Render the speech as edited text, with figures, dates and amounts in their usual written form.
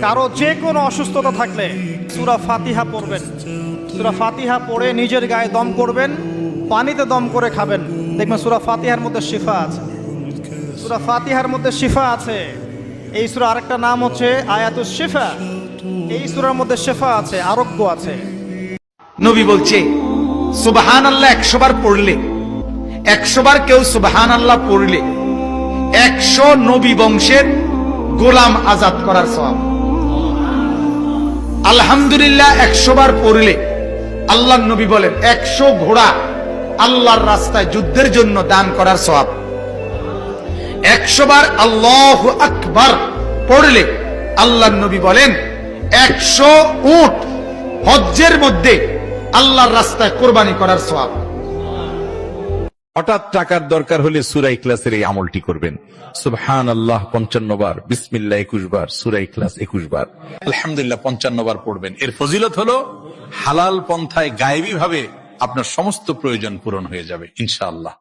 কারো যে কোনো অসুস্থতা থাকলে সূরা ফাতিহা পড়বেন। সূরা ফাতিহা পড়ে নিজের গায়ে দম করবেন, পানিতে দম করে খাবেন, দেখবেন সূরা ফাতিহার মধ্যে শিফা আছে। সূরা ফাতিহার মধ্যে শিফা আছে। এই সূরা আরেকটা নাম হচ্ছে আয়াতুশ শিফা। এই সূরার মধ্যে শিফা আছে, আরোগ্য আছে। নবী বলছে সুবহানাল্লাহ 100 বার পড়লে, 100 বার কেউ সুবহানাল্লাহ পড়লে 100 নবী বংশের গোলাম আজাদ করার সওয়াব। আলহামদুলিল্লাহ 100 বার পড়লে আল্লাহর নবী বলেন 100 ঘোড়া আল্লাহর রাস্তায় যুদ্ধের জন্য দান করার সওয়াব। 100 বার আল্লাহু আকবার পড়লে আল্লাহর নবী বলেন 100 উট হজ্জের মধ্যে আল্লাহর রাস্তায় কোরবানি করার সওয়াব। হঠাৎ টাকার দরকার হলে সূরা ইখলাসের এই আমলটি করবেন। সুবহানাল্লাহ 55 বার, বিসমিল্লাহ 21 বার, সূরা ইখলাস 21 বার, আলহামদুলিল্লাহ 55 বার পড়বেন। এর ফজিলত হলো হালাল পন্থায় গায়েবী ভাবে আপনার সমস্ত প্রয়োজন পূরণ হয়ে যাবে ইনশাআল্লাহ।